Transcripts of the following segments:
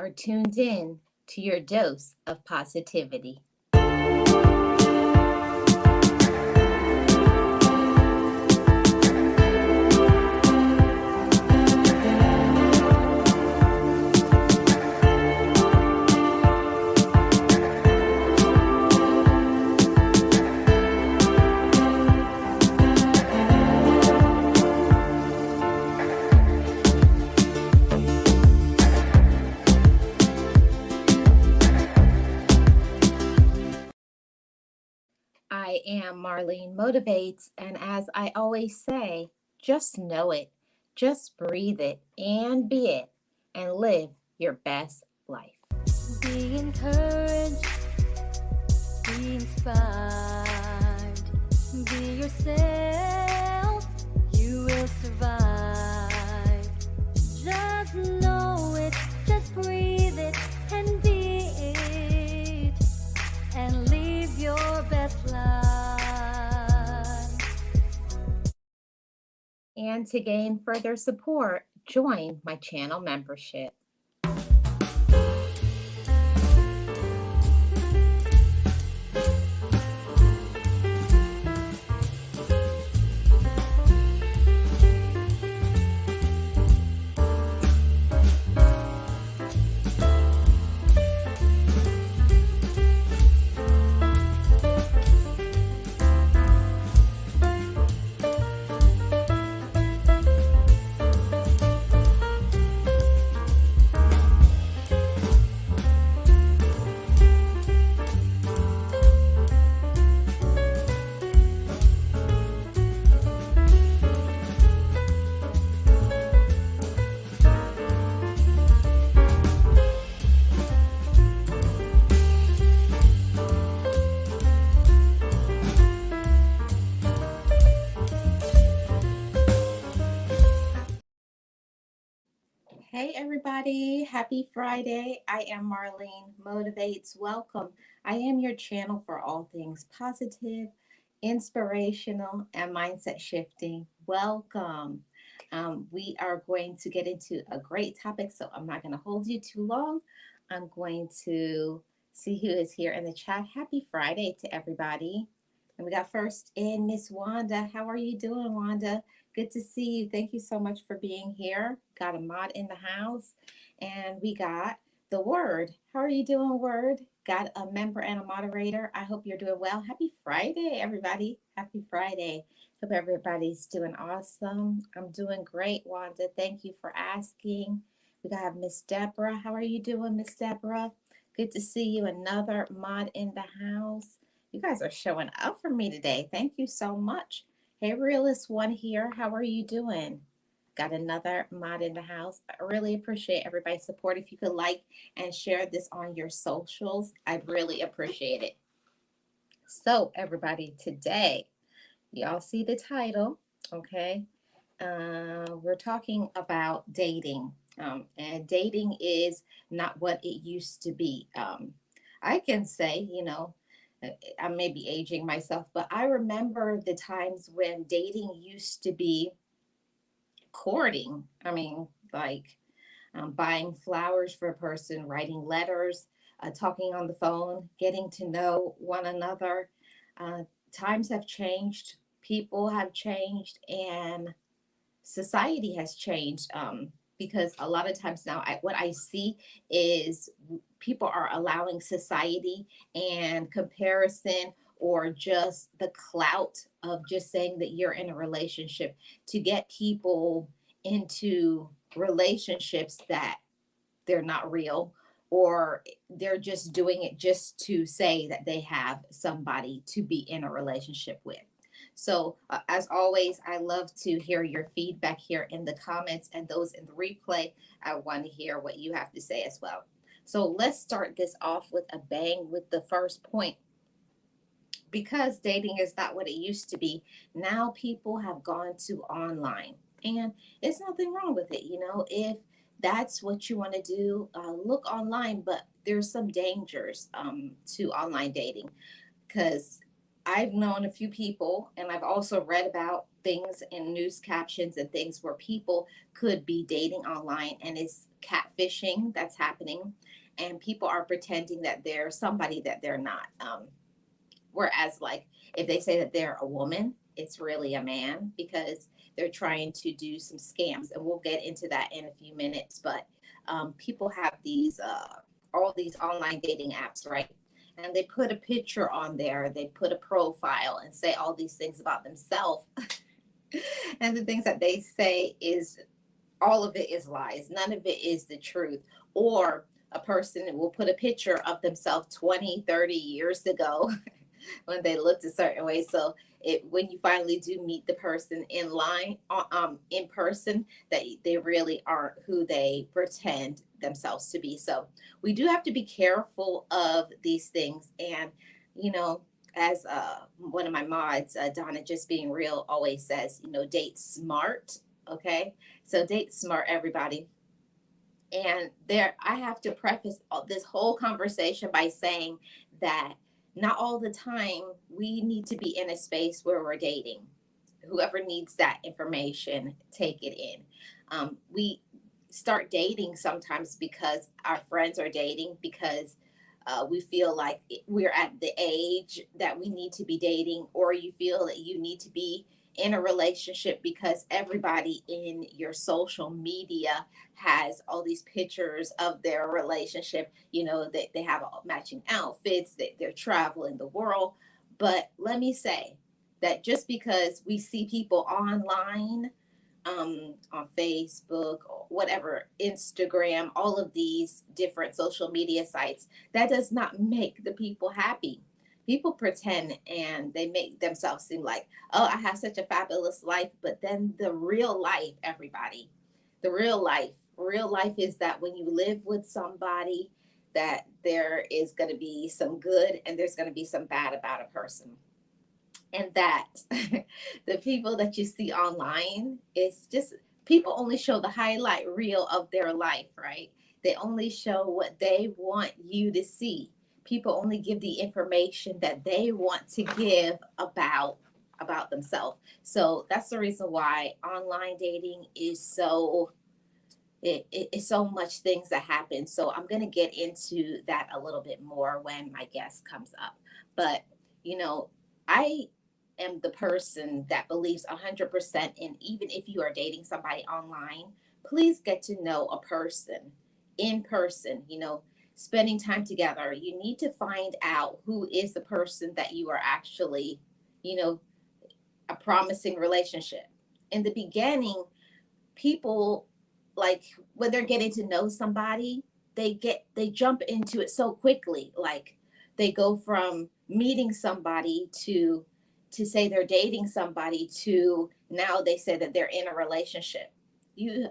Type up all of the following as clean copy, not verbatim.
are tuned in to your dose of positivity. I am Marlene Motivates, and as I always say, just know it, just breathe it, and be it, and live your best life. Be encouraged, be inspired, be yourself, you will survive. Just know it, just breathe it, and be it, and live your best life. And to gain further support, join my channel membership. Hey everybody, happy Friday. I am Marlene Motivates. Welcome. I am your channel for all things positive, inspirational, and mindset shifting. Welcome. We are going to get into a great topic, so I'm not going to hold you too long. I'm going to see who is here in the chat. Happy Friday to everybody. And we got first in Miss Wanda. How are you doing, Wanda? Good to see you. Thank you so much for being here. Got a mod in the house. And we got the Word. How are you doing, Word? Got a member and a moderator. I hope you're doing well. Happy Friday, everybody. Happy Friday. Hope everybody's doing awesome. I'm doing great, Wanda. Thank you for asking. We got Miss Deborah. How are you doing, Miss Deborah? Good to see you. Another mod in the house. You guys are showing up for me today. Thank you so much. Hey, Realist One here. How are you doing? Got another mod in the house. I really appreciate everybody's support. If you could like and share this on your socials, I'd really appreciate it. So, everybody, today, y'all see the title, okay? We're talking about dating. And dating is not what it used to be. I can say, I may be aging myself, but I remember the times when dating used to be courting. I mean, like buying flowers for a person, writing letters, talking on the phone, getting to know one another. Uh, Times have changed, people have changed, and society has changed. Because a lot of times now, what I see is people are allowing society and comparison or just the clout of just saying that you're in a relationship to get people into relationships that they're not real, or they're just doing it just to say that they have somebody to be in a relationship with. So, as always, I love to hear your feedback here in the comments, and those in the replay. I want to hear what you have to say as well. So, let's start this off with a bang with the first point. Because dating is not what it used to be, now people have gone to online. And it's nothing wrong with it. If that's what you want to do, look online, but there's some dangers to online dating because I've known a few people, and I've also read about things in news captions and things where people could be dating online and it's catfishing that's happening. And people are pretending that they're somebody that they're not. Whereas, like, if they say that they're a woman, it's really a man because they're trying to do some scams. And we'll get into that in a few minutes. But people have these, all these online dating apps, right? And they put a picture on there, they put a profile and say all these things about themselves. And the things that they say is all of it is lies. None of it is the truth. Or a person will put a picture of themselves 20, 30 years ago when they looked a certain way. So when you finally do meet the person in line, in person, that they really aren't who they pretend themselves to be. So we do have to be careful of these things. And, you know, as one of my mods, Donna, just being real, always says, date smart. Okay. So date smart, everybody. And there, I have to preface this whole conversation by saying that not all the time we need to be in a space where we're dating. Whoever needs that information, take it in. We start dating sometimes because our friends are dating, because we feel like we're at the age that we need to be dating, or you feel that you need to be in a relationship because everybody in your social media has all these pictures of their relationship. They have matching outfits, they're traveling the world. But let me say that just because we see people online, on Facebook or whatever, Instagram, all of these different social media sites, that does not make the people happy. People pretend and they make themselves seem like, oh, I have such a fabulous life. But then the real life, everybody, the real life is that when you live with somebody, that there is going to be some good and there's going to be some bad about a person. And that the people that you see online is just, people only show the highlight reel of their life, right? They only show what they want you to see. People only give the information that they want to give about themselves. So that's the reason why online dating is so, it's so much things that happen. So I'm going to get into that a little bit more when my guest comes up. But you know I am the person that believes 100% in, even if you are dating somebody online, please get to know a person in person. Spending time together, you need to find out who is the person that you are actually, you know a promising relationship. In the beginning, people, like, when they're getting to know somebody, they jump into it so quickly. Like, they go from meeting somebody to say they're dating somebody to now they say that they're in a relationship. You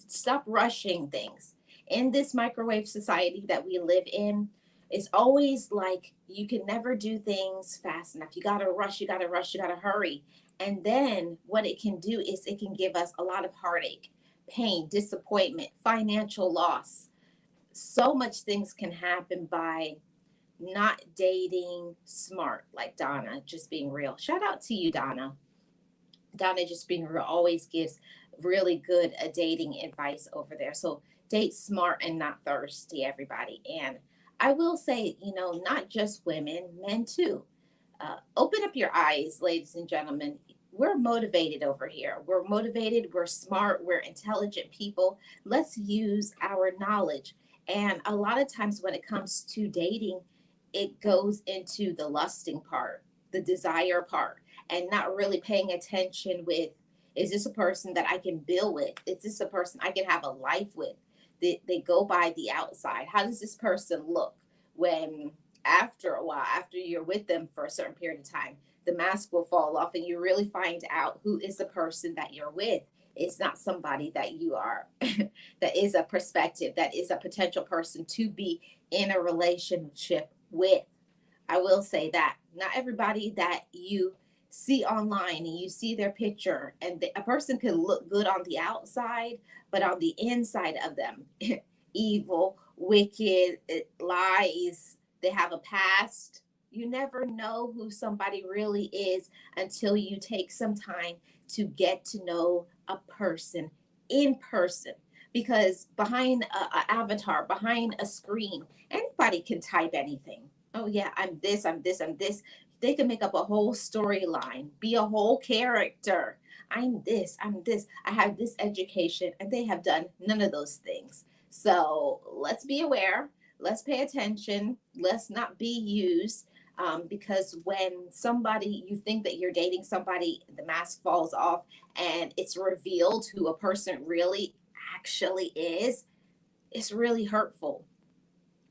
stop rushing things. In this microwave society that we live in, it's always like you can never do things fast enough. You got to rush, you got to rush, you got to hurry. And then what it can do is it can give us a lot of heartache, pain, disappointment, financial loss. So much things can happen by not dating smart, like Donna, just being real. Shout out to you, Donna. Donna, just being real, always gives really good dating advice over there. So date smart and not thirsty, everybody. And I will say, not just women, men too. Open up your eyes, ladies and gentlemen. We're motivated over here. We're motivated, we're smart, we're intelligent people. Let's use our knowledge. And a lot of times when it comes to dating, it goes into the lusting part, the desire part, and not really paying attention with, is this a person that I can build with? Is this a person I can have a life with? They go by the outside. How does this person look when, after a while, after you're with them for a certain period of time, the mask will fall off and you really find out who is the person that you're with. It's not somebody that you are, that is a perspective, that is a potential person to be in a relationship with. I will say that not everybody that you see online and you see their picture, and a person can look good on the outside, but on the inside of them, evil, wicked, lies, they have a past. You never know who somebody really is until you take some time to get to know a person in person. Because behind a avatar, behind a screen, anybody can type anything. Oh yeah, I'm this, I'm this, I'm this. They can make up a whole storyline, be a whole character. I'm this, I'm this, I have this education, and they have done none of those things. So let's be aware, let's pay attention, let's not be used. Because when somebody, you think that you're dating somebody, the mask falls off and it's revealed who a person really actually is, it's really hurtful.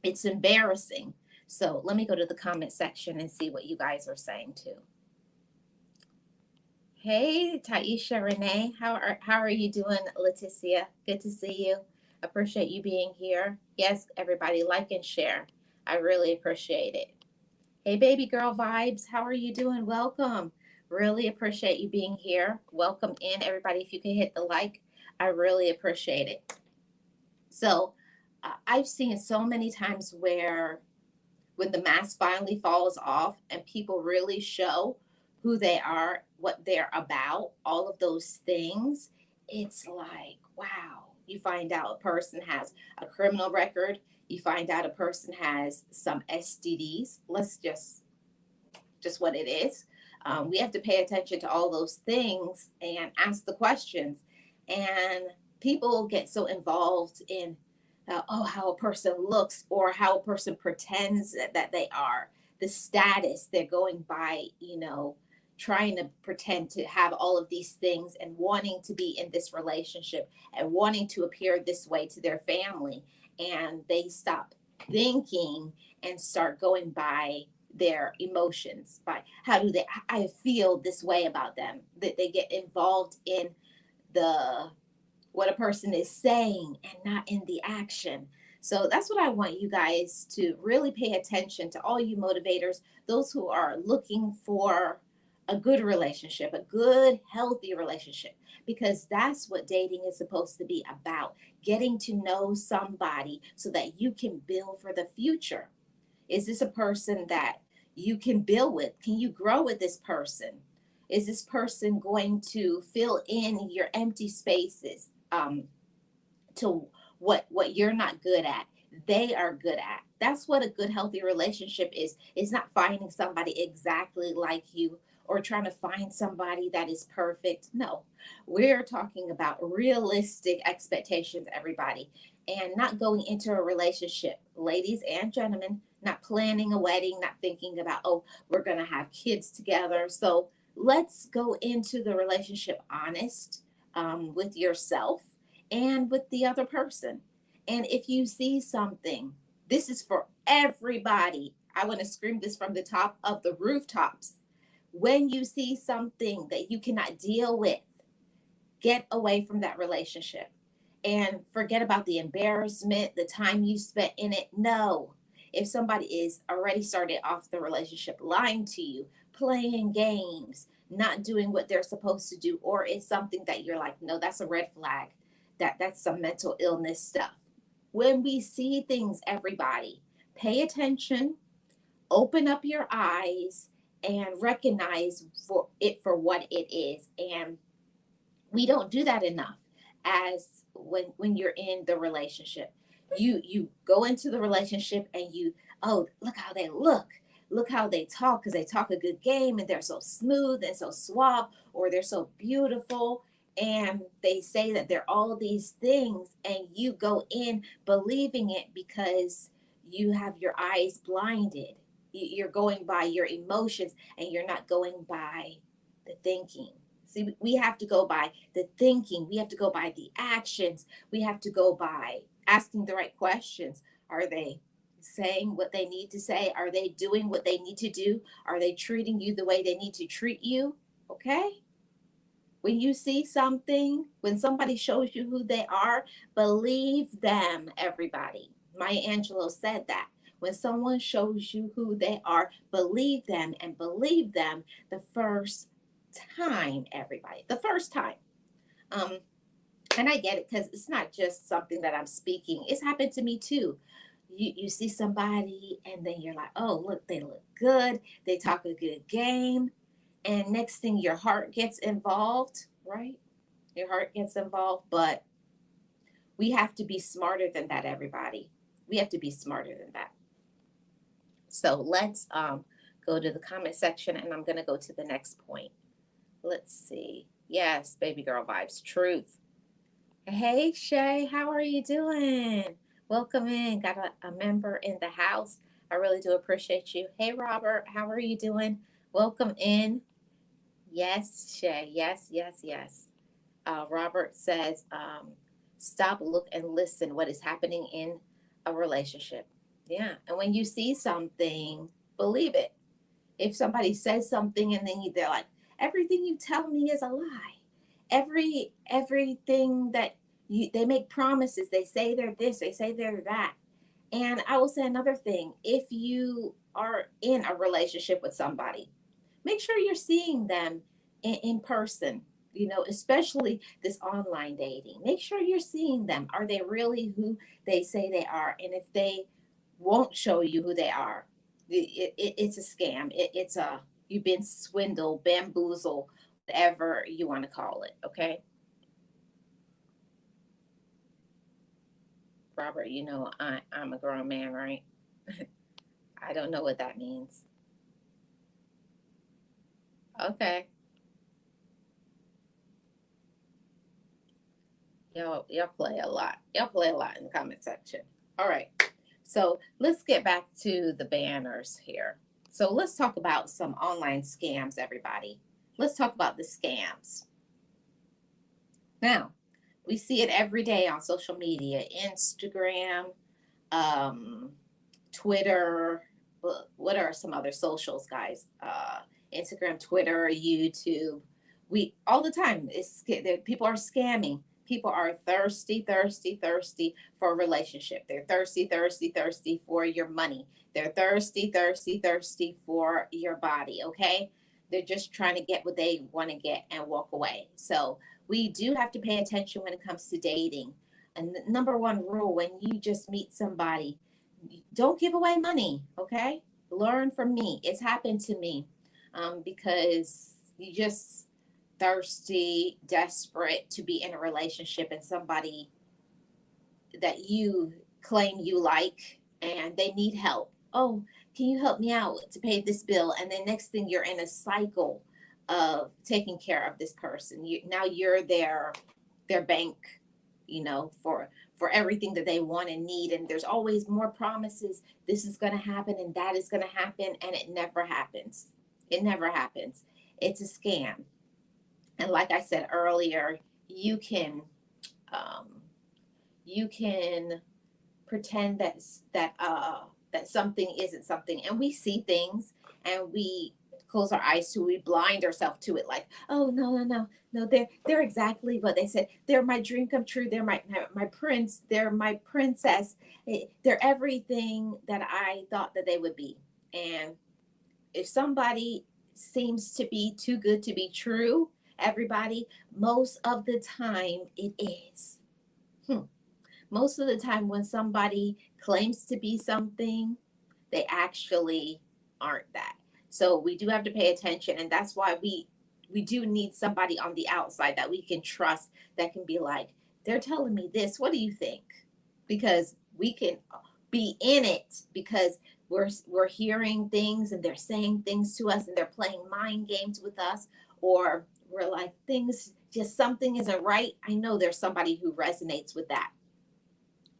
It's embarrassing. So let me go to the comment section and see what you guys are saying too. Hey, Taisha Renee, how are you doing, Leticia? Good to see you. Appreciate you being here. Yes, everybody, like and share. I really appreciate it. Hey, baby girl vibes, how are you doing? Welcome. Really appreciate you being here. Welcome in, everybody. If you can hit the like, I really appreciate it. So, I've seen so many times where when the mask finally falls off and people really show who they are, what they're about, all of those things, it's like, wow. You find out a person has a criminal record, you find out a person has some STDs. Let's just what it is. We have to pay attention to all those things and ask the questions. And people get so involved in, how a person looks or how a person pretends that they are, the status they're going by, trying to pretend to have all of these things and wanting to be in this relationship and wanting to appear this way to their family. And they stop thinking and start going by their emotions, by how do they I feel this way about them, that they get involved in the what a person is saying and not in the action. So that's what I want you guys to really pay attention to, all you motivators, those who are looking for a good relationship, a good, healthy relationship, because that's what dating is supposed to be about, getting to know somebody so that you can build for the future. Is this a person that you can build with? Can you grow with this person? Is this person going to fill in your empty spaces, to what you're not good at? They are good at. That's what a good healthy relationship is. It's not finding somebody exactly like you or trying to find somebody that is perfect. No, we're talking about realistic expectations, everybody, and not going into a relationship, ladies and gentlemen, not planning a wedding, not thinking about, oh, we're going to have kids together. So let's go into the relationship honest, with yourself and with the other person. And if you see something, this is for everybody. I want to scream this from the top of the rooftops. When you see something that you cannot deal with, get away from that relationship and forget about the embarrassment, the time you spent in it. No. If somebody is already started off the relationship lying to you, playing games, not doing what they're supposed to do, or it's something that you're like, no, that's a red flag. That's some mental illness stuff. When we see things, everybody, pay attention, open up your eyes, and recognize for it for what it is. And we don't do that enough. As when you're in the relationship, you go into the relationship and you, oh, look how they look how they talk, because they talk a good game and they're so smooth and so suave, or they're so beautiful, and they say that they're all these things, and you go in believing it because you have your eyes blinded. You're going by your emotions and you're not going by the thinking. See, we have to go by the thinking. We have to go by the actions. We have to go by asking the right questions. Are they saying what they need to say? Are they doing what they need to do? Are they treating you the way they need to treat you? Okay? When you see something, when somebody shows you who they are, believe them, everybody. Maya Angelou said that. When someone shows you who they are, believe them, and believe them the first time, everybody. The first time. Um, and I get it, because it's not just something that I'm speaking. It's happened to me too. you see somebody and then you're like, oh, look, they look good. They talk a good game. And next thing, your heart gets involved, right? Your heart gets involved. But we have to be smarter than that, everybody. We have to be smarter than that. So let's go to the comment section, and I'm going to go to the next point. Let's see. Yes, baby girl vibes. Truth. Hey, Shay, how are you doing? Welcome in. Got a member in the house. I really do appreciate you. Hey, Robert, how are you doing? Welcome in. Yes, Shay. Yes, yes, yes. Robert says, stop, look, and listen what is happening in a relationship. Yeah. And when you see something, believe it. If somebody says something and then they're like, everything you tell me is a lie. Everything that they make promises, they say they're this, they say they're that. And I will say another thing, if you are in a relationship with somebody, make sure you're seeing them in person, especially this online dating. Make sure you're seeing them. Are they really who they say they are? And if they won't show you who they are, it's a scam. You've been swindled, bamboozled, whatever you want to call it. Okay, Robert, I'm a grown man, right? I don't know what that means. Okay, y'all play a lot. Y'all play a lot in the comment section. All right. So let's get back to the banners here. So let's talk about some online scams, everybody. Let's talk about the scams. Now, we see it every day on social media, Instagram, um, Twitter. What are some other socials, guys? Instagram, Twitter, YouTube. We all the time. People are scamming. People are thirsty, thirsty, thirsty for a relationship. They're thirsty, thirsty, thirsty for your money. They're thirsty, thirsty, thirsty for your body. Okay, they're just trying to get what they want to get and walk away. So we do have to pay attention when it comes to dating. And the number one rule when you just meet somebody, don't give away money, okay? Learn from me. It's happened to me because you just thirsty, desperate to be in a relationship and somebody that you claim you like and they need help. Oh, can you help me out to pay this bill? And then next thing you're in a cycle of taking care of this person. Now you're their bank, for everything that they want and need. And there's always more promises. This is going to happen and that is going to happen. And it never happens. It never happens. It's a scam. And like I said earlier, um, you can pretend that something isn't something, and we see things and we close our eyes to it, we blind ourselves to it, like, oh, no, no, no, no, they're exactly what they said. They're my dream come true. They're my prince. They're my princess. They're everything that I thought that they would be. And if somebody seems to be too good to be true, everybody, most of the time it is. Most of the time when somebody claims to be something, they actually aren't that. So we do have to pay attention, and that's why we do need somebody on the outside that we can trust, that can be like, they're telling me this, what do you think? Because we can be in it, because we're hearing things and they're saying things to us and they're playing mind games with us, or we're like, things just, something isn't right. I know there's somebody who resonates with that.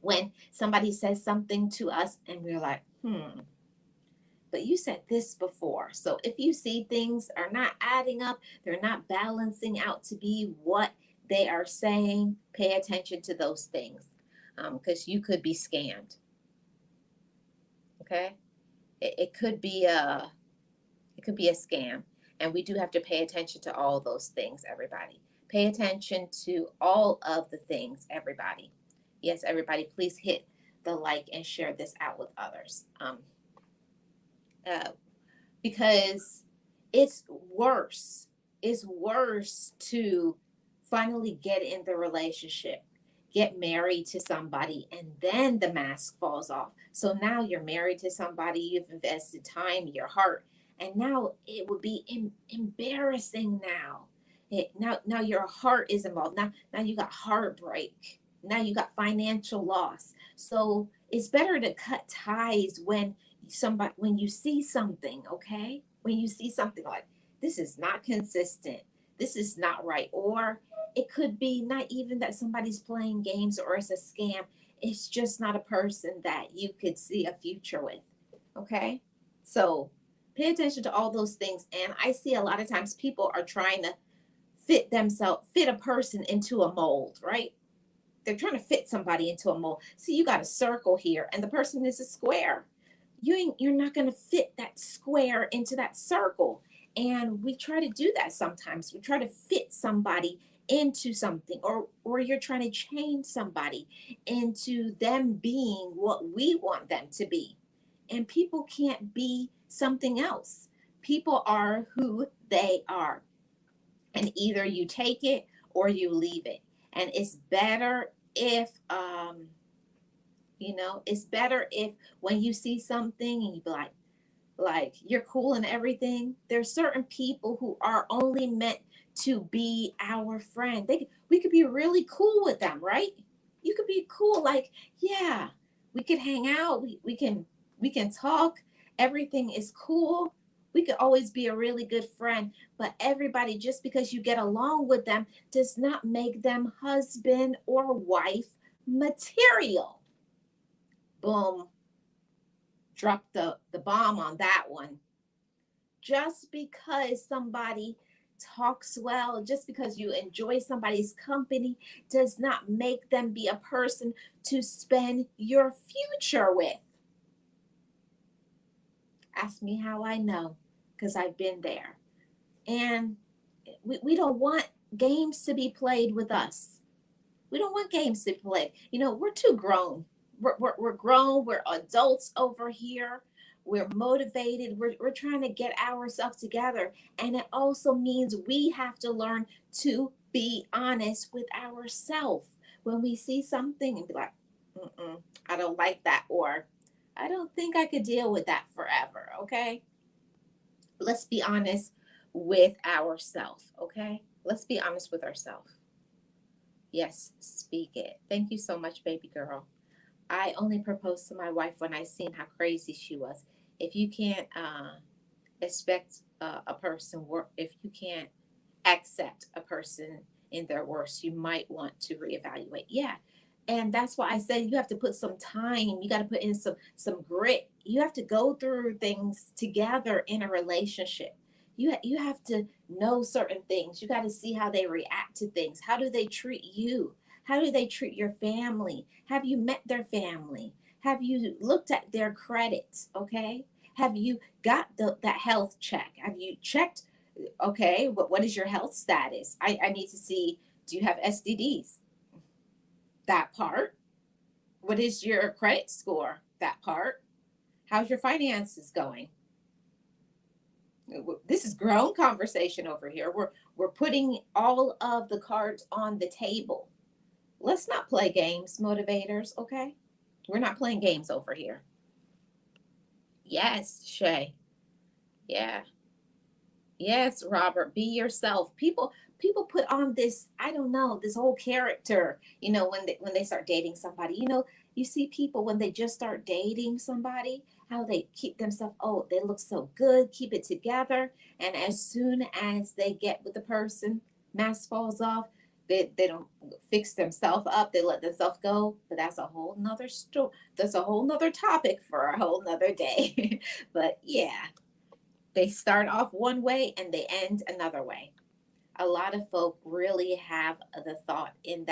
When somebody says something to us and we're like, but you said this before. So if you see things are not adding up, they're not balancing out to be what they are saying, pay attention to those things, because you could be scammed. Okay, it could be a scam, and we do have to pay attention to all those things. Everybody, pay attention to all of the things. Everybody, yes, everybody, please hit the like and share this out with others. Uh, because it's worse. It's worse to finally get in the relationship. get married to somebody and then the mask falls off. So now you're married to somebody, you've invested time, your heart, and now it would be embarrassing now. Now your heart is involved. Now you got heartbreak. Now you got financial loss. So it's better to cut ties when you see something, okay? When you see something like this is not consistent, this is not right, or it could be not even that somebody's playing games or it's a scam. It's just not a person that you could see a future with. Okay? So pay attention to all those things. And I see a lot of times people are trying to fit a person into a mold, right? They're trying to fit somebody into a mold. See, you got a circle here and the person is a square. You're not going to fit that square into that circle. And we try to do that sometimes. We try to fit somebody into something, or you're trying to change somebody into them being what we want them to be. And people can't be something else. People are who they are. And either you take it or you leave it. And it's better if it's better if when you see something and you be like you're cool and everything. There's certain people who are only meant to be our friend. We could be really cool with them, right? You could be cool, like, yeah, we could hang out, we can talk, everything is cool. We could always be a really good friend, but everybody, just because you get along with them does not make them husband or wife material. Boom, drop the bomb on that one. Just because somebody talks well, just because you enjoy somebody's company, does not make them be a person to spend your future with. Ask me how I know, because I've been there. And we don't want games to be played with us. We don't want games to be played. We're too grown. We're grown. We're adults over here. We're motivated. We're trying to get ourselves together. And it also means we have to learn to be honest with ourselves. When we see something and be like, I don't like that, or I don't think I could deal with that forever, okay? Let's be honest with ourselves, okay? Let's be honest with ourselves. Yes, speak it. Thank you so much, baby girl. I only proposed to my wife when I seen how crazy she was. If you can't expect a person, if you can't accept a person in their worst, you might want to reevaluate. Yeah, and that's why I said you have to put some time. You got to put in some grit. You have to go through things together in a relationship. You have to know certain things. You got to see how they react to things. How do they treat you? How do they treat your family? Have you met their family? Have you looked at their credit? Okay. Have you got that health check? Have you checked? Okay, what is your health status? I need to see, do you have STDs? That part. What is your credit score? That part. How's your finances going? This is grown conversation over here. We're putting all of the cards on the table. Let's not play games, motivators, okay? We're not playing games over here. Yes, Shay. Yeah. Yes, Robert, be yourself. People put on this, I don't know, this whole character, when they start dating somebody. You see people when they just start dating somebody, how they keep themselves, oh, they look so good, keep it together. And as soon as they get with the person, mask falls off, they don't fix themselves up, they let themselves go. But that's a whole nother story. That's a whole nother topic for a whole nother day. But yeah, they start off one way and they end another way. A lot of folk really have the thought in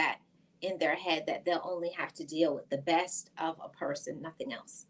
their head that they'll only have to deal with the best of a person, nothing else.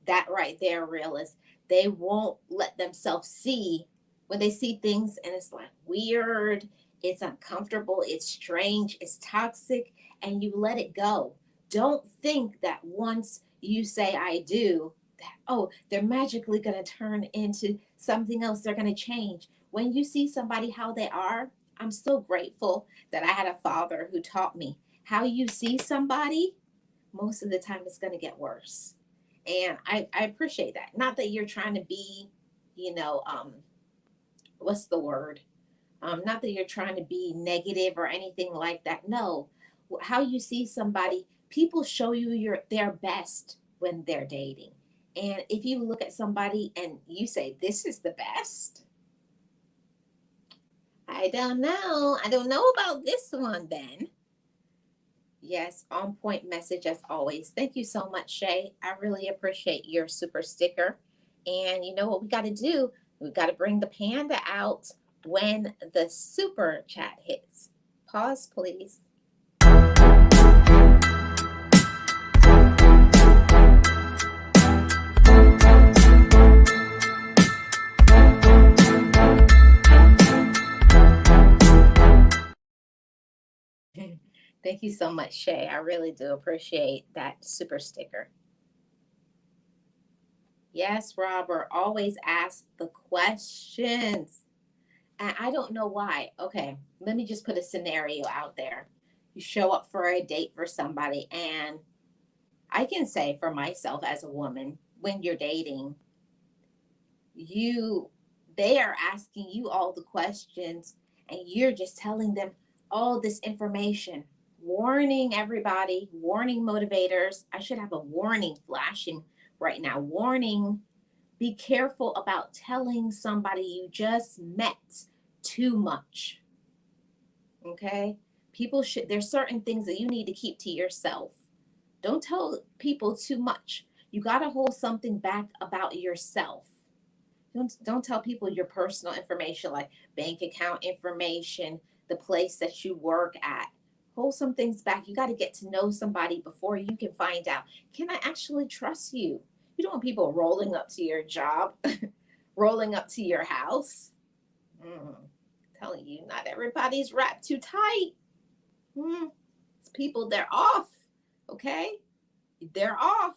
That right there, realists, they won't let themselves see when they see things and it's like weird, it's uncomfortable, it's strange, it's toxic, and you let it go. Don't think that once you say I do, that, oh, they're magically going to turn into something else, they're going to change. When you see somebody how they are, I'm so grateful that I had a father who taught me how you see somebody, most of the time it's going to get worse. And I appreciate that. Not that you're trying to be, you know, what's the word? Not that you're trying to be negative or anything like that. No, how you see somebody, people show you their best when they're dating. And if you look at somebody and you say, this is the best, I don't know. I don't know about this one then. Yes, on point message as always. Thank you so much, Shay. I really appreciate your super sticker. And you know what we got to do? We got to bring the panda out when the super chat hits. Pause, please. Thank you so much, Shay. I really do appreciate that super sticker. Yes, Robert, always ask the questions. And I don't know why. Okay, let me just put a scenario out there. You show up for a date for somebody, and I can say for myself as a woman, when you're dating, you they are asking you all the questions and you're just telling them all this information. Warning everybody, warning motivators. I should have a warning flashing right now. Warning, be careful about telling somebody you just met too much. Okay? People should, there's certain things that you need to keep to yourself. Don't tell people too much. You got to hold something back about yourself. Don't tell people your personal information like bank account information, the place that you work at. Hold some things back. You got to get to know somebody before you can find out, can I actually trust you? You don't want people rolling up to your job, rolling up to your house. Telling you, not everybody's wrapped too tight. It's people, they're off. Okay? They're off.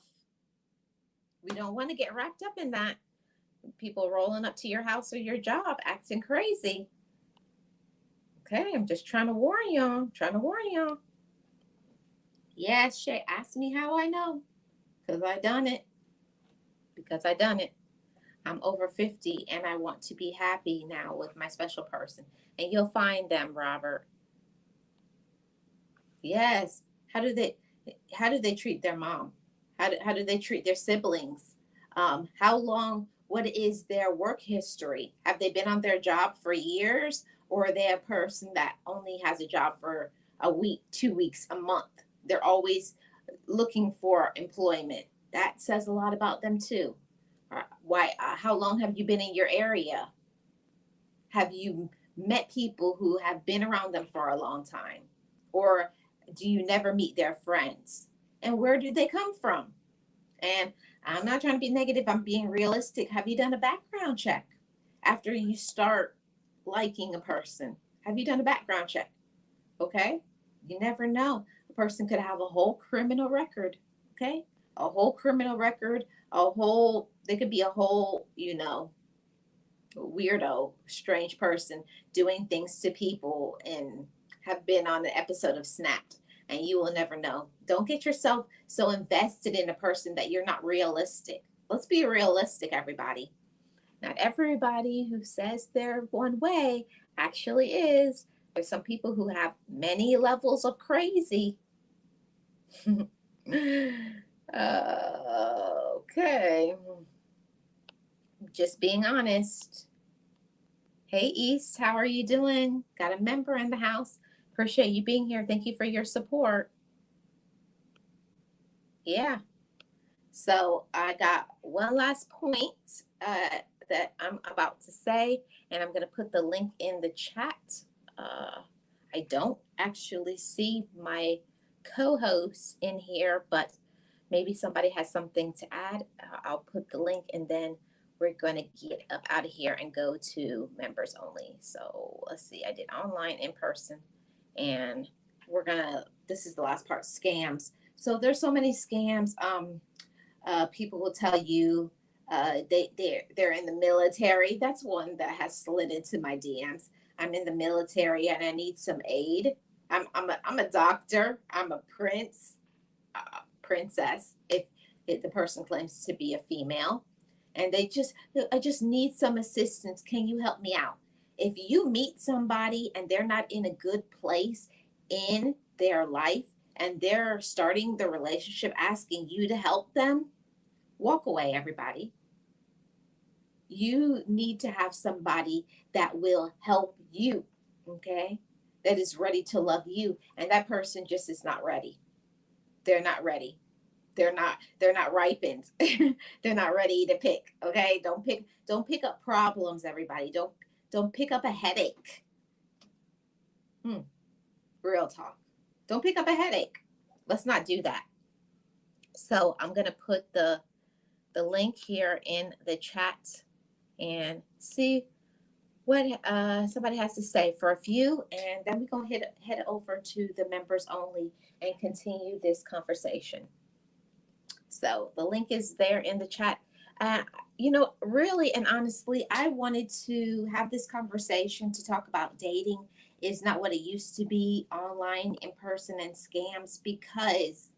We don't want to get wrapped up in that. People rolling up to your house or your job acting crazy. Okay, I'm just trying to warn y'all. Trying to warn y'all. Yes, Shay, ask me how I know. Because I done it. Because I done it. I'm over 50 and I want to be happy now with my special person. And you'll find them, Robert. Yes. How do they treat their mom? How do they treat their siblings? How long, what is their work history? Have they been on their job for years? Or are they a person that only has a job for a week, 2 weeks, a month? They're always looking for employment. That says a lot about them too. Why? How long have you been in your area? Have you met people who have been around them for a long time? Or do you never meet their friends? And where do they come from? And I'm not trying to be negative, I'm being realistic. Have you done a background check after you start liking a person? Have you done a background check? Okay? You never know. A person could have a whole criminal record. Okay? A whole criminal record, they could be a whole, weirdo, strange person doing things to people and have been on an episode of Snapped, and you will never know. Don't get yourself so invested in a person that you're not realistic. Let's be realistic, everybody. Not everybody who says they're one way actually is. There's some people who have many levels of crazy. Okay. Just being honest. Hey, East, how are you doing? Got a member in the house. Appreciate you being here. Thank you for your support. Yeah. So I got one last point that I'm about to say, and I'm going to put the link in the chat. I don't actually see my co-host in here, but maybe somebody has something to add. I'll put the link, and then we're going to get up out of here and go to members only. So let's see. I did online, in person, and this is the last part, scams. So there's so many scams. People will tell you they're in the military. That's one that has slid into my DMs. I'm in the military and I need some aid. I'm a doctor. I'm a princess. If the person claims to be a female, and I just need some assistance. Can you help me out? If you meet somebody and they're not in a good place in their life and they're starting the relationship asking you to help them, walk away, everybody. You need to have somebody that will help you, okay? That is ready to love you. And that person just is not ready. They're not ready. They're not ripened. They're not ready to pick. Okay? Don't pick up problems, everybody. Don't pick up a headache. Hmm, real talk. Don't pick up a headache. Let's not do that. So I'm gonna put the link here in the chat and see what somebody has to say for a few, and then we're gonna head over to the members only and continue this conversation. So the link is there in the chat. Uh, really and honestly, I wanted to have this conversation to talk about dating is not what it used to be, online, in person, and scams, because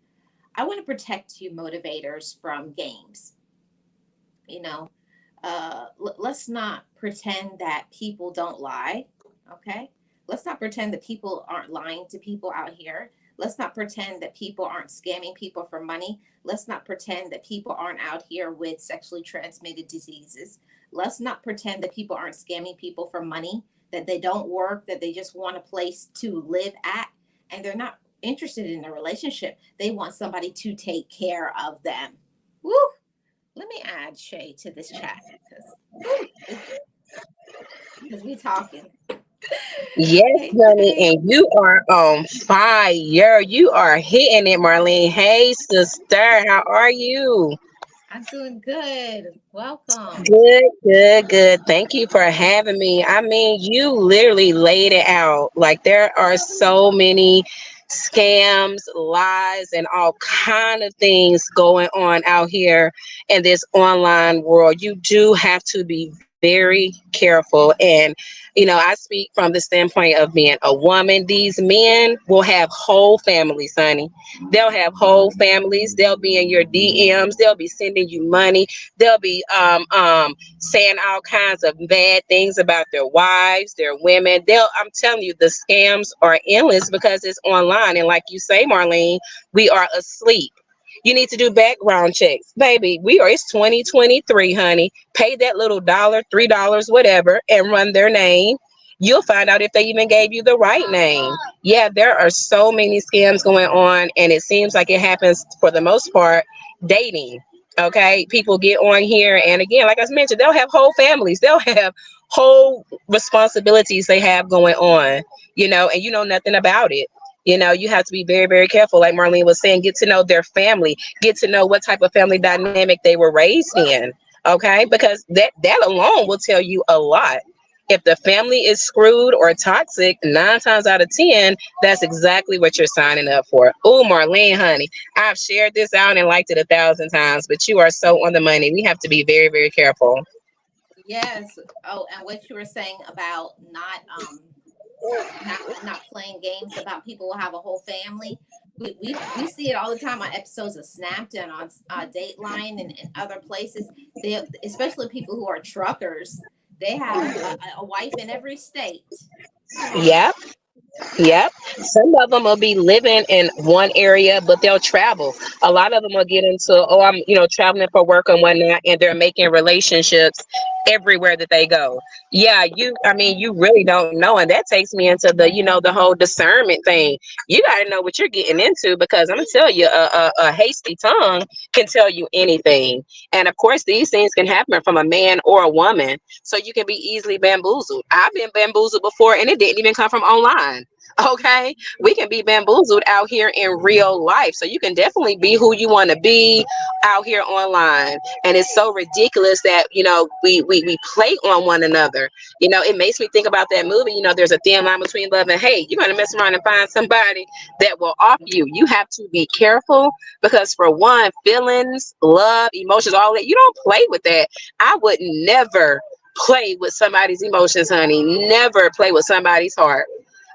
I want to protect you motivators from games. You know, let's not pretend that people don't lie. Okay, let's not pretend that people aren't lying to people out here. Let's not pretend that people aren't scamming people for money. Let's not pretend that people aren't out here with sexually transmitted diseases. Let's not pretend that people aren't scamming people for money, that they don't work, that they just want a place to live at, and they're not interested in a relationship. They want somebody to take care of them. Woo! Let me add Shay to this chat because we talking. Yes, Hey honey, Shay, and you are on fire. You are hitting it, Marlene. Hey, sister, how are you? I'm doing good. Welcome. Good, good, good. Thank you for having me. I mean, you literally laid it out. Like there are so many scams, lies, and all kind of things going on out here in this online world. You do have to be very careful. And I speak from the standpoint of being a woman. These men will have whole families, honey. They'll have whole families. They'll be in your DMs. They'll be sending you money. They'll be saying all kinds of bad things about their wives, their women. I'm telling you, the scams are endless because it's online. And like you say, Marlene, we are asleep. You need to do background checks. Baby, it's 2023, honey. Pay that little dollar, $3, whatever, and run their name. You'll find out if they even gave you the right name. Yeah, there are so many scams going on, and it seems like it happens for the most part dating. Okay, people get on here, and again, like I mentioned, they'll have whole families, they'll have whole responsibilities they have going on, and you know nothing about it. You have to be very, very careful. Like Marlene was saying, get to know their family, get to know what type of family dynamic they were raised in. Okay, because that alone will tell you a lot. If the family is screwed or toxic, 9 times out of 10, that's exactly what you're signing up for. Oh, Marlene, honey, I've shared this out and liked it 1,000 times, but you are so on the money. We have to be very, very careful. Yes. Oh, and what you were saying about not playing games about people who have a whole family. We see it all the time on episodes of Snapped and on Dateline and other places. They, especially people who are truckers, they have a wife in every state. Come on. Yep. Yep. Some of them will be living in one area, but they'll travel. A lot of them will get into, oh, I'm, traveling for work and whatnot, and they're making relationships everywhere that they go. Yeah, I mean, you really don't know. And that takes me into the whole discernment thing. You got to know what you're getting into because I'm going to tell you, a hasty tongue can tell you anything. And of course, these things can happen from a man or a woman. So you can be easily bamboozled. I've been bamboozled before, and it didn't even come from online. Okay, we can be bamboozled out here in real life. So you can definitely be who you want to be out here online. And it's so ridiculous that we play on one another. It makes me think about that movie. There's a thin line between love and hate. You're gonna mess around and find somebody that will off you. You have to be careful because, for one, feelings, love, emotions, all that, you don't play with that. I would never play with somebody's emotions, honey. Never play with somebody's heart.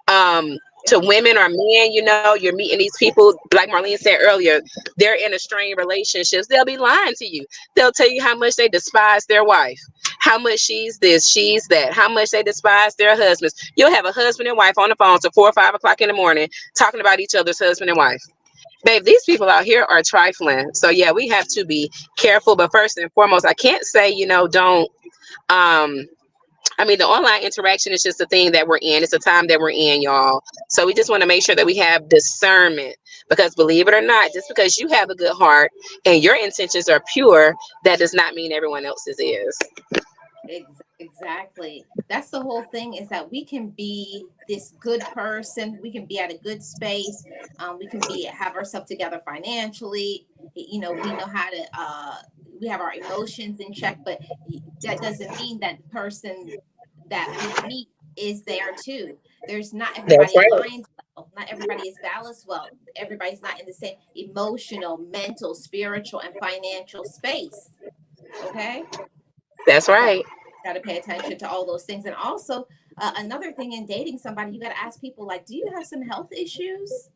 um to women or men, you're meeting these people, like Marlene said earlier, they're in a strained relationships. They'll be lying to you. They'll tell you how much they despise their wife, how much she's this, she's that, how much they despise their husbands. You'll have a husband and wife on the phone till 4 or 5 o'clock in the morning talking about each other's husband and wife. Babe, these people out here are trifling. So yeah, we have to be careful. But first and foremost, I can't say, don't um I mean, the online interaction is just a thing that we're in. It's a time that we're in, y'all. So we just want to make sure that we have discernment, because believe it or not, just because you have a good heart and your intentions are pure, that does not mean everyone else's is. Exactly. That's the whole thing, is that we can be this good person. We can be at a good space. We can have ourselves together financially. We know how to, we have our emotions in check, but that doesn't mean that the person that we meet is there too. There's not That's everybody right. aligns well. Not everybody is balanced well. Everybody's not in the same emotional, mental, spiritual, and financial space. Okay. That's So right. got to pay attention to all those things. And also, another thing in dating somebody, you got to ask people, like, do you have some health issues?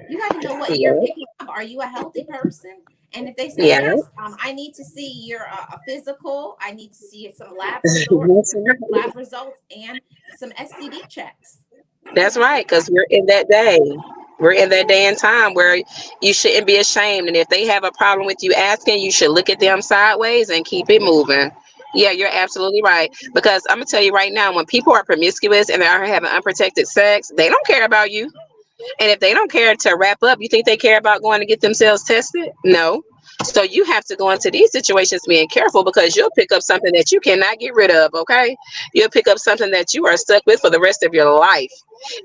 You got to know what you're Yeah. picking up. Are you a healthy person? And if they say Yeah. yes, I need to see your a physical. I need to see some That's right. lab results, and some STD checks. That's Just right, because we're in that day. We're in that day and time where you shouldn't be ashamed. And if they have a problem with you asking, you should look at them sideways and keep it moving. Yeah, you're absolutely right. Because I'm going to tell you right now, when people are promiscuous and they're out here having unprotected sex, they don't care about you. And if they don't care to wrap up, you think they care about going to get themselves tested? No. So you have to go into these situations being careful, because you'll pick up something that you cannot get rid of, okay? You'll pick up something that you are stuck with for the rest of your life.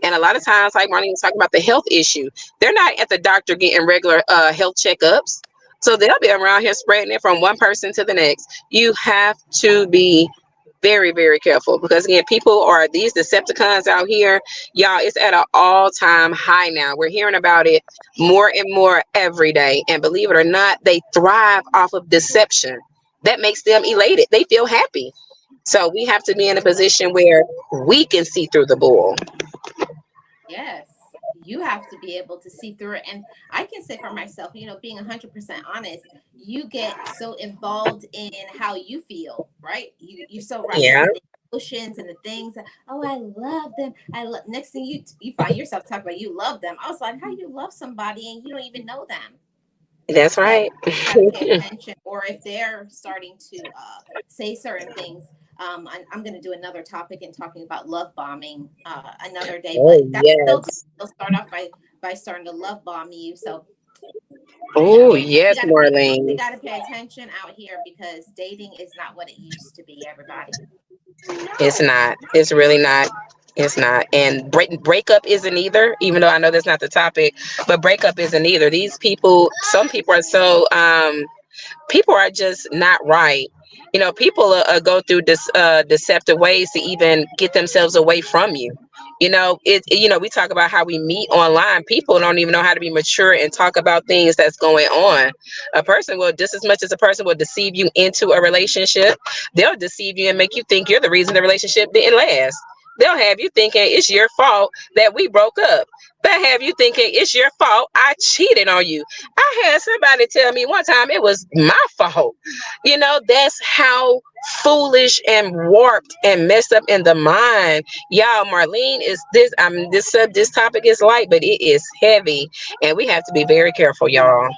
And a lot of times, like Marlene was talking about the health issue, they're not at the doctor getting regular health checkups. So they'll be around here spreading it from one person to the next. You have to be very, very careful, because again, people are these Decepticons out here, y'all. It's at an all-time high now. We're hearing about it more and more every day, and believe it or not, they thrive off of deception. That makes them elated. They feel happy. So we have to be in a position where we can see through the bull. yes, you have to be able to see through it. And I can say for myself, being 100% honest, you get so involved in how you feel, right? You're so wrapped up Yeah, in the emotions and the things. Oh, I love them. I love. Next thing you find yourself talking about you love them. I was like, how you love somebody and you don't even know them? that's So right. got to pay attention. Or if they're starting to say certain things, I'm going to do another topic and talking about love bombing another day. Oh But that's still yes. they'll start off by starting to love bomb you. So yeah, Oh we yes, got to we Marlene. got to pay attention out here, because dating is not what it used to be. Everybody. It's not. It's really not. It's not. And breakup isn't either, even though I know that's not the topic, but breakup isn't either. These people, some people are so people are just not right. People go through deceptive ways to even get themselves away from you. We talk about how we meet online. People don't even know how to be mature and talk about things that's going on. A person will, just as much as a person will deceive you into a relationship, they'll deceive you and make you think you're the reason the relationship didn't last. They'll have you thinking it's your fault that we broke up. They'll have you thinking it's your fault I cheated on you. I had somebody tell me one time it was my fault. That's how foolish and warped and messed up in the mind. Y'all, Marlene is this. This topic is light, but it is heavy, and we have to be very careful, y'all.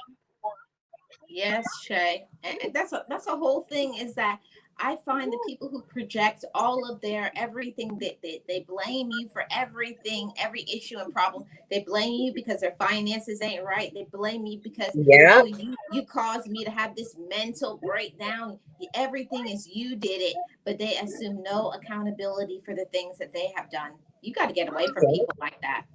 Yes, Shay, and that's a whole thing. Is that I find the people who project all of their everything, that they blame you for everything, every issue and problem. They blame you because their finances ain't right. They blame you because, Yeah, oh, you caused me to have this mental breakdown. Everything is you did it, but they assume no accountability for the things that they have done. You got to get away from people like that.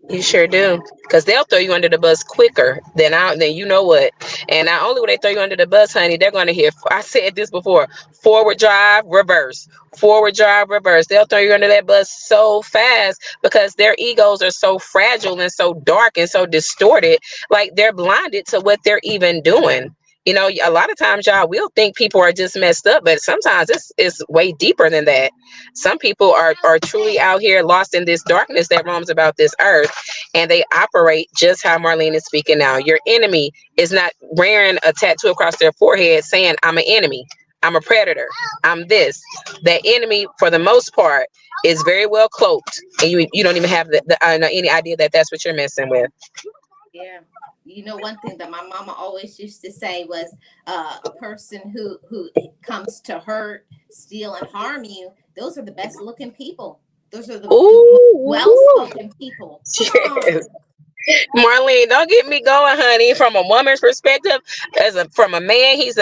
you sure do, because they'll throw you under the bus quicker than you know what. And not only will they throw you under the bus, honey, they're going to hear. I said this before: forward drive, reverse. Forward drive, reverse. They'll throw you under that bus so fast because their egos are so fragile and so dark and so distorted. Like they're blinded to what they're even doing. You know, a lot of times, y'all, we'll think people are just messed up, but sometimes it's way deeper than that. Some people are truly out here lost in this darkness that roams about this earth, and they operate just how Marlene is speaking now. Your enemy is not wearing a tattoo across their forehead saying, I'm an enemy, I'm a predator, I'm this. That enemy, for the most part, is very well cloaked, and you don't even have any idea that that's what you're messing with. Yeah. You know, one thing that my mama always used to say was, a person who comes to hurt, steal, and harm you, those are the best looking people. Those are the most well Ooh, spoken people. Come yes. on. Marlene, don't get me going, honey. From a woman's perspective, from a man, he's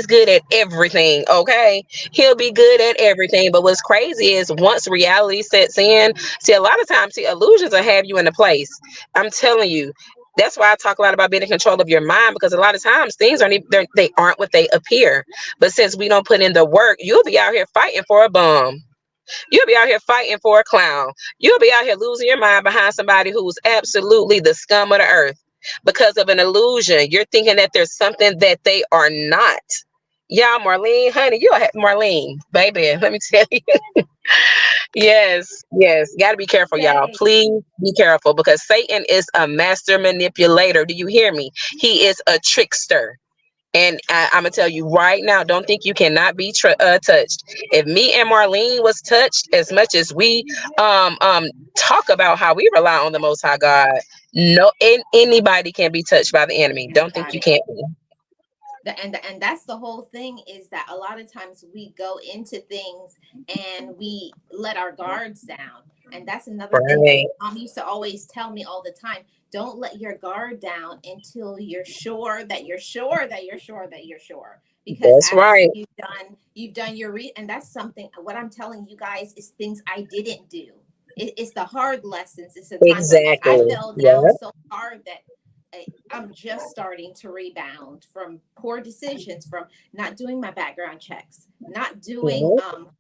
good at everything. Okay, he'll be good at everything. But what's crazy is once reality sets in, see, a lot of times, see, illusions will have you in a place. I'm telling you. That's why I talk a lot about being in control of your mind, because a lot of times things aren't even, they aren't what they appear. But since we don't put in the work, you'll be out here fighting for a bum. You'll be out here fighting for a clown. You'll be out here losing your mind behind somebody who's absolutely the scum of the earth because of an illusion. You're thinking that there's something that they are not. Yeah, Marlene, honey, Marlene, baby. Let me tell you. Yes, yes. Got to be careful, y'all. Say, Please be careful, because Satan is a master manipulator. Do you hear me? He is a trickster. And I'm gonna tell you right now, don't think you cannot be touched. If me and Marlene was touched, as much as we talk about how we rely on the Most High God, no, anybody can be touched by the enemy. Don't think you anybody. can't be. And that's the whole thing, is that a lot of times we go into things and we let our guards down. And that's another thing that Right. mom used to always tell me all the time: don't let your guard down until you're sure that you're sure that you're sure that you're sure, because That's after right. you've done your and that's something, what I'm telling you guys is things I didn't do. It's the hard lessons. It's the times where I Exactly. fell down Yeah. so hard that I'm just starting to rebound from poor decisions, from not doing my background checks, not doing Mhm.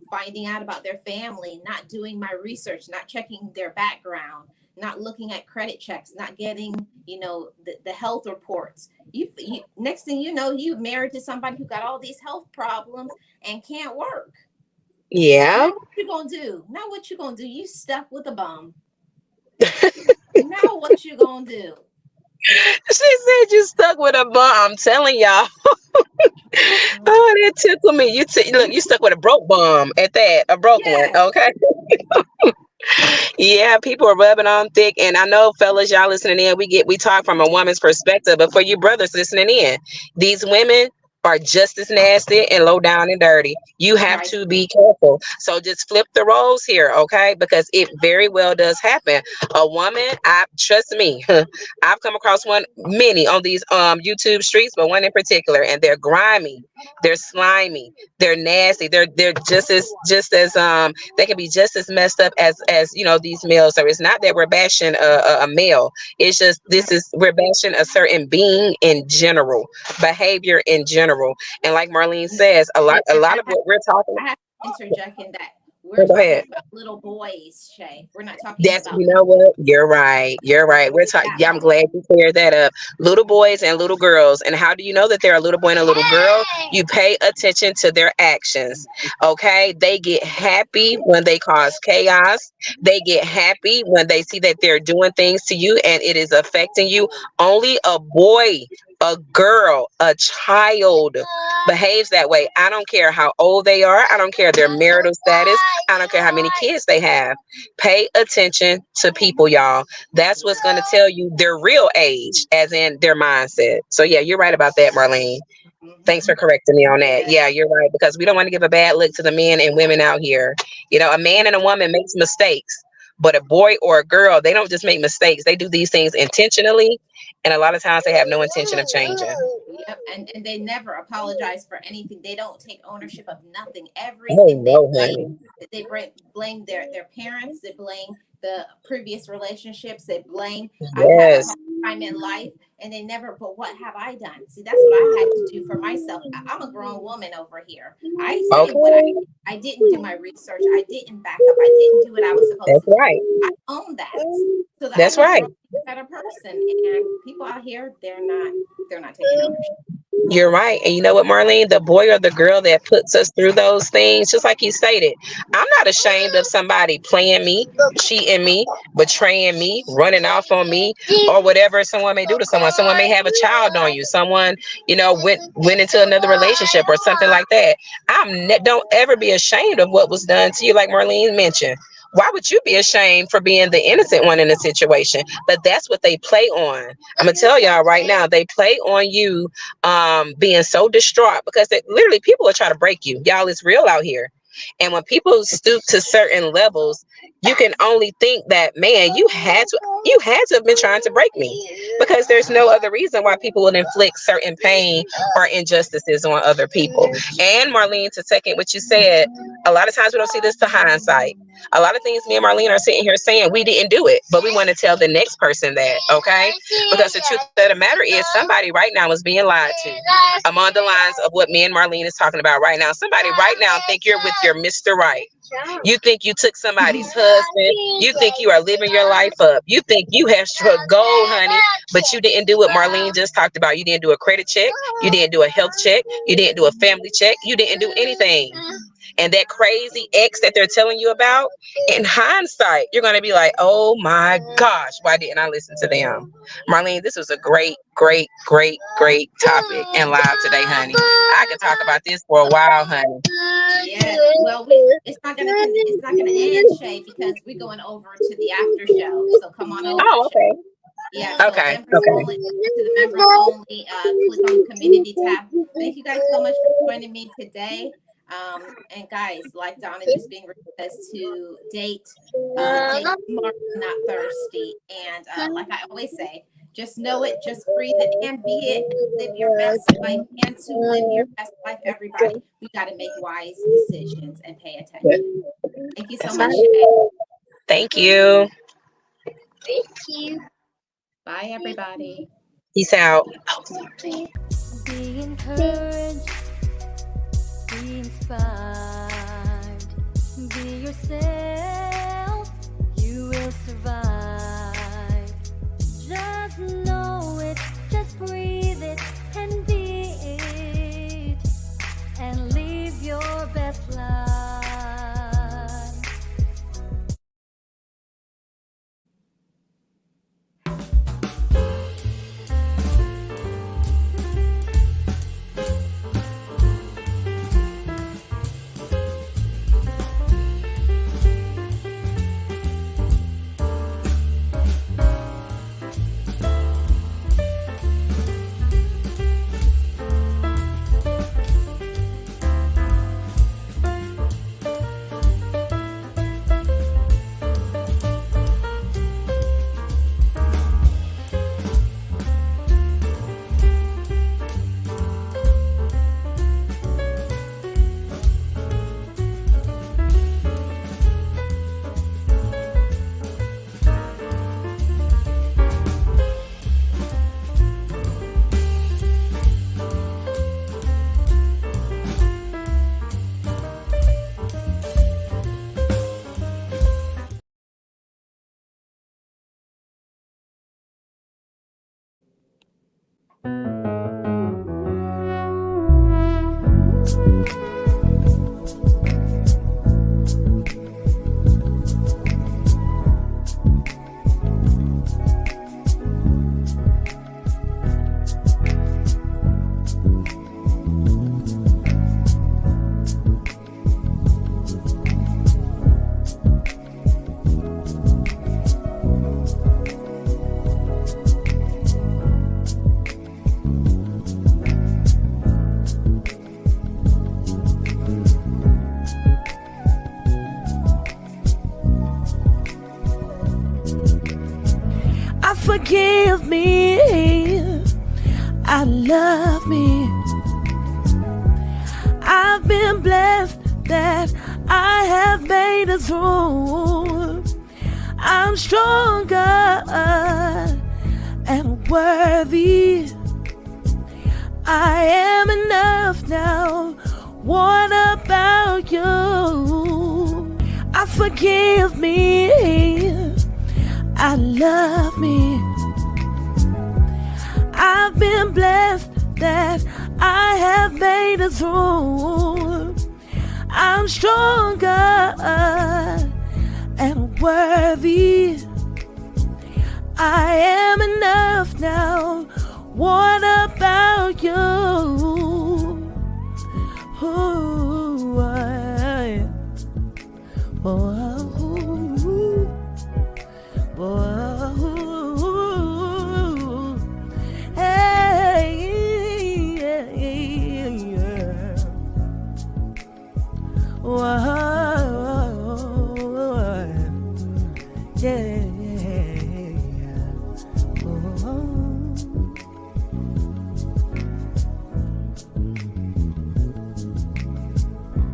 finding out about their family, not doing my research, not checking their background, not looking at credit checks, not getting, the health reports. You next thing you know, you married to somebody who got all these health problems and can't work. Now Yeah. what you gonna do? Now what you gonna do? You stuck with a bum. Now what you gonna do? She said you stuck with a bum. I'm telling y'all. Oh, that tickled me. Look, you stuck with a broke bum at that, a broke one. Yes. Okay. Yeah, people are rubbing on thick, and I know, fellas, y'all listening in, we talk from a woman's perspective, but for you brothers listening in, these women are just as nasty and low down and dirty. You have Right. to be careful. So just flip the roles here, okay? Because it very well does happen. A woman, I trust me, I've come across many on these YouTube streets, but one in particular, and they're grimy, they're slimy, they're nasty, they're just as they can be just as messed up as these males. So it's not that we're bashing a male. It's just we're bashing a certain being in general, behavior in general. And like Marlene And, says, a and lot of what we're talking. I have to interject in that we're Go talking ahead. about little boys, Shay. We're not talking That's, about you know what? You're right. You're right. We're talking. that Yeah, I'm part. glad you cleared that up. Little boys and little girls. And how do you know that they're a little boy and a little girl? You pay attention to their actions. Okay. They get happy when they cause chaos. They get happy when they see that they're doing things to you and it is affecting you. Only a boy, a girl, a child behaves that way. I don't care how old they are. I don't care their marital status. I don't care how many kids they have. Pay attention to people, y'all. That's what's going to tell you their real age, as in their mindset. So, yeah, you're right about that, Marlene. Thanks for Hmm. correcting me on that. Yeah. Yeah, you're right, because we don't want to give a bad look to the men and women out here. A man and a woman makes mistakes, but a boy or a girl, they don't just make mistakes. They do these things intentionally, and a lot of times they have no intention of changing. Yep, and they never apologize for anything. They don't take ownership of nothing. Oh Everything no, honey. blame their parents. They blame the previous relationships. They blame I've had a Yes. hard time in life, and they never. But what have I done? See, that's what I had to do for myself. I'm a grown woman over here. I say what Okay. I didn't do my research. I didn't back up. I didn't do what I was supposed That's to do. right. I own that, so that I That's can grow right. a better person. And people out here, they're not taking ownership. You're right. And you know what, Marlene? The boy or the girl that puts us through those things, just like you stated, I'm not ashamed of somebody playing me, cheating me, betraying me, running off on me, or whatever someone may do to someone. Someone may have a child on you. Someone, went into another relationship or something like that. Don't ever be ashamed of what was done to you, like Marlene mentioned. Why would you be ashamed for being the innocent one in a situation? But that's what they play on. I'm gonna tell y'all right now, they play on you being so distraught because literally people are trying to break you. Y'all, it's real out here. And when people stoop to certain levels, you can only think that, man, you had to have been trying to break me, because there's no other reason why people would inflict certain pain or injustices on other people. And Marlene, to second what you said, a lot of times we don't see this to hindsight. A lot of things me and Marlene are sitting here saying we didn't do it, but we want to tell the next person that, okay? Because the truth of the matter is somebody right now is being lied to. Among the lines of what me and Marlene is talking about right now. Somebody right now think you're with your Mr. Right. You think you took somebody's husband. You think you are living your life up. You think you have struck gold, honey, but you didn't do what Marlene just talked about. You didn't do a credit check. You didn't do a health check. You didn't do a family check. You didn't do anything. And that crazy ex that they're telling you about, in hindsight, you're going to be like, oh my gosh, why didn't I listen to them? Marlene, this was a great, great, great, great topic and live today, honey. I could talk about this for a while, honey. Yes. Well, it's not gonna end, Shay, because we're going over to the after show. So come on over. Oh, okay. Yeah. So Okay. members only, to the members only. Click on the community tab. Thank you guys so much for joining me today. And guys, like Donna just being requested to date smart, not thirsty. And like I always say, just know it, just breathe it, and be it. Live your best life. And to live your best life, everybody, we got to make wise decisions and pay attention. Thank you so much, Shay. Thank you. Bye, everybody. Peace out. Be encouraged, be inspired, be yourself, you will survive. Just know it, just breathe it, and be it, and live your best life. Forgive me, I love me. I've been blessed that I have made it through. I'm stronger and worthy. I am enough now. What about you? I forgive me, I love me. I've been blessed that have made it through. I'm stronger and worthy. I am enough now. What about you? Ooh, hey, yeah.